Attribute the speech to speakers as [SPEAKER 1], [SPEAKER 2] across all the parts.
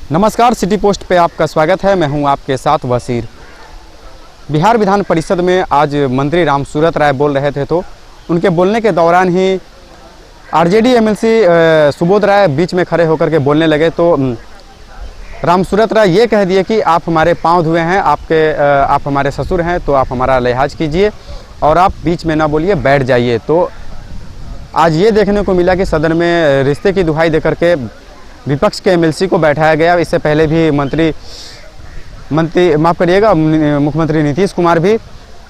[SPEAKER 1] नमस्कार, city post पे आपका स्वागत है। मैं हूं आपके साथ वसीर। बिहार विधान परिषद में आज मंत्री रामसूरत राय बोल रहे थे, तो उनके बोलने के दौरान ही आरजेडी एमएलसी सुबोध राय बीच में खड़े होकर के बोलने लगे। तो रामसूरत राय ये कह दिए कि आप हमारे पांव धुए हैं, आप हमारे ससुर हैं, तो आप हमारा लिहाज कीजिए और आप बीच में ना बोलिए, बैठ जाइए। तो आज ये देखने को मिला कि सदन में रिश्ते की दुहाई देकर के विपक्ष के एमएलसी को बैठाया गया। इससे पहले भी मुख्यमंत्री नीतीश कुमार भी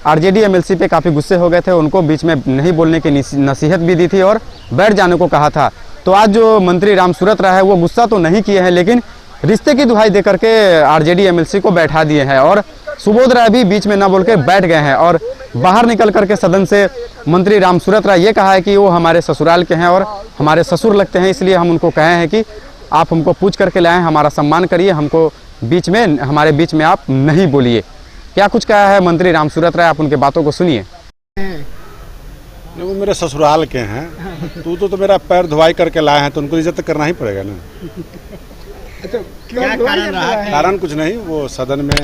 [SPEAKER 1] आरजेडी एमएलसी पे काफ़ी गुस्से हो गए थे, उनको बीच में नहीं बोलने की नसीहत भी दी थी और बैठ जाने को कहा था। तो आज जो मंत्री रामसूरत राय है वो गुस्सा तो नहीं किए हैं, लेकिन रिश्ते की दुहाई देकर के आरजेडी एमएलसी को बैठा दिए हैं और सुबोध राय भी बीच में न बोल के बैठ गए हैं। और बाहर निकल करके सदन से मंत्री रामसूरत राय ये कहा है कि वो हमारे ससुराल के हैं और हमारे ससुर लगते हैं, इसलिए हम उनको कहे हैं कि आप हमको पूछ करके लाएं, हमारा सम्मान करिए, हमको हमारे बीच में आप नहीं बोलिए। क्या कुछ कहा है मंत्री रामसूरत राय, आप उनके बातों को सुनिए।
[SPEAKER 2] वो मेरे ससुराल के हैं, तो मेरा पैर धुआई करके लाए हैं, तो उनको इज्जत करना ही पड़ेगा ना।
[SPEAKER 3] अच्छा, क्या कारण रहा है?
[SPEAKER 2] कारण कुछ नहीं, वो सदन में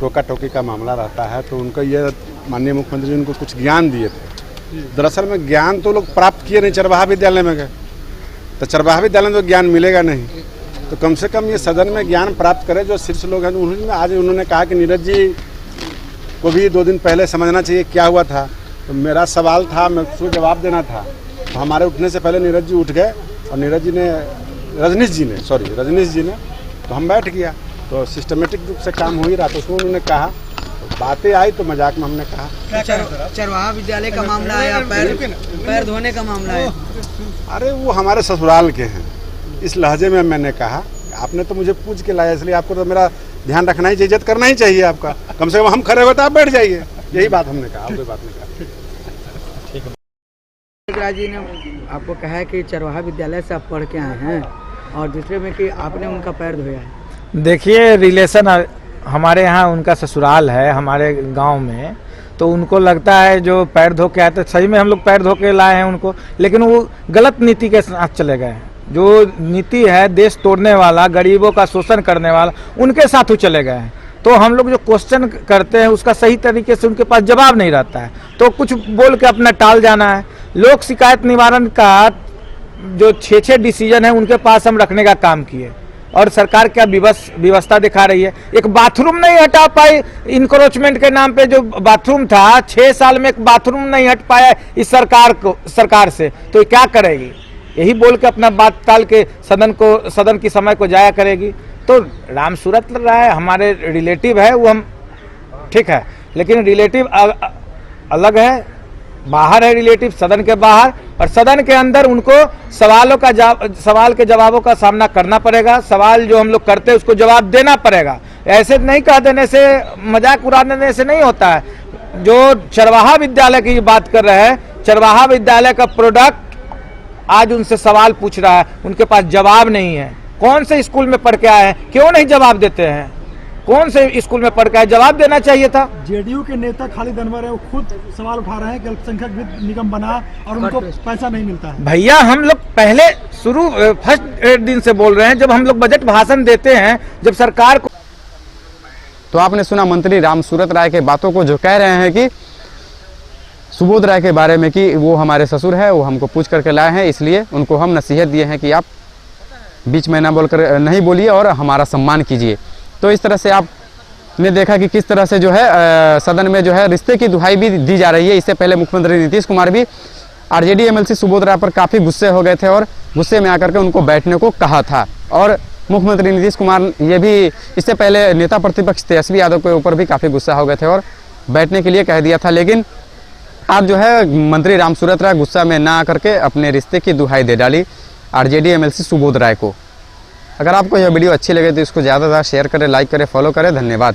[SPEAKER 2] टोका टोकी का मामला रहता है, तो उनका ये माननीय मुख्यमंत्री जी उनको कुछ ज्ञान दिए थे। दरअसल में ज्ञान तो लोग प्राप्त किए नहीं, चरवाहा विद्यालय में गए, तो चरवाहा विद्यालय में तो ज्ञान मिलेगा नहीं। तो कम से कम ये सदन में ज्ञान प्राप्त करें जो शीर्ष लोग हैं। आज उन्होंने कहा कि नीरज जी को भी 2 दिन पहले समझना चाहिए क्या हुआ था। तो मेरा सवाल था, मैं उसको जवाब देना था। तो हमारे उठने से पहले नीरज जी उठ गए और रजनीश जी ने तो हम बैठ गया। तो सिस्टमेटिक रूप से काम हो ही रहा, तो उसमें उन्होंने कहा, तो बातें आई तो मजाक में हमने कहा
[SPEAKER 3] चरवाहा विद्यालय का मामला है या पैर धोने का मामला है?
[SPEAKER 2] अरे वो हमारे ससुराल के हैं, इस लहजे में मैंने कहा। आपने तो मुझे पूछ के लाया, इसलिए आपको तो मेरा ध्यान रखना ही चाहिए, इज्जत करना ही चाहिए आपका। कम से कम हम खड़े होते आप बैठ जाइए, यही बात हमने कहा, कोई बात नहीं कहा।
[SPEAKER 3] राज जी ने आपको कहा है कि चरवाहा विद्यालय से आप पढ़ के आए हैं, और दूसरे में कि आपने उनका पैर धोया है।
[SPEAKER 4] देखिए, रिलेशन हमारे यहाँ उनका ससुराल है हमारे गांव में, तो उनको लगता है जो पैर धो के आए, तो सही में हम लोग पैर धो के लाए हैं उनको, लेकिन वो गलत नीति के साथ चले गए। जो नीति है देश तोड़ने वाला, गरीबों का शोषण करने वाला, उनके साथ वो चले गए हैं। तो हम लोग जो क्वेश्चन करते हैं उसका सही तरीके से उनके पास जवाब नहीं रहता है, तो कुछ बोल के अपना टाल जाना है। लोक शिकायत निवारण का जो 6 डिसीजन है उनके पास हम रखने का काम किए, और सरकार क्या व्यवस्था दिखा रही है। एक बाथरूम नहीं हटा पाई, इंक्रोचमेंट के नाम पे जो बाथरूम था 6 साल में एक बाथरूम नहीं हट पाया इस सरकार से, तो क्या करेगी? यही बोल के अपना बात टाल के सदन की समय को जाया करेगी। तो रामसूरत राय हमारे रिलेटिव है, वो हम ठीक है, लेकिन रिलेटिव अलग है, बाहर है रिलेटिव, सदन के बाहर, और सदन के अंदर उनको सवाल के जवाबों का सामना करना पड़ेगा। सवाल जो हम लोग करते हैं उसको जवाब देना पड़ेगा। ऐसे नहीं कह देने से, मजाक उड़ा देने से नहीं होता है। जो चरवाहा विद्यालय की बात कर रहे हैं, चरवाहा विद्यालय का प्रोडक्ट आज उनसे सवाल पूछ रहा है, उनके पास जवाब नहीं है। कौन से स्कूल में पढ़ के आए हैं, क्यों नहीं जवाब देते हैं? कौन से स्कूल में पढ़ के आए, जवाब देना चाहिए था।
[SPEAKER 5] जेडीयू के नेता खालिद अनवर है, वो खुद सवाल उठा रहे हैं कि अल्पसंख्यक निगम बना और उनको पैसा नहीं मिलता है।
[SPEAKER 4] भैया, हम लोग पहले फर्स्ट दिन से बोल रहे हैं, जब हम लोग बजट भाषण देते हैं, जब सरकार को।
[SPEAKER 1] तो आपने सुना मंत्री रामसूरत राय के बातों को, जो कह रहे हैं कि सुबोध राय के बारे में कि वो हमारे ससुर है, वो हमको पूछ करके लाए हैं, इसलिए उनको हम नसीहत दिए हैं कि आप बीच में नहीं बोलिए और हमारा सम्मान कीजिए। तो इस तरह से आपने देखा कि किस तरह से जो है सदन में जो है रिश्ते की दुहाई भी दी जा रही है। इससे पहले मुख्यमंत्री नीतीश कुमार भी आरजेडी एमएलसी सुबोध राय पर काफ़ी गुस्से हो गए थे और गुस्से में आकर के उनको बैठने को कहा था। और मुख्यमंत्री नीतीश कुमार ये भी इससे पहले नेता प्रतिपक्ष तेजस्वी यादव के ऊपर भी काफ़ी गुस्सा हो गए थे और बैठने के लिए कह दिया था। लेकिन आज जो है मंत्री रामसूरत राय गुस्सा में ना आकर के अपने रिश्ते की दुहाई दे डाली आरजेडी एमएलसी सुबोध राय को। अगर आपको यह वीडियो अच्छी लगे तो इसको ज़्यादा से ज़्यादा शेयर करें, लाइक करें, फॉलो करें। धन्यवाद।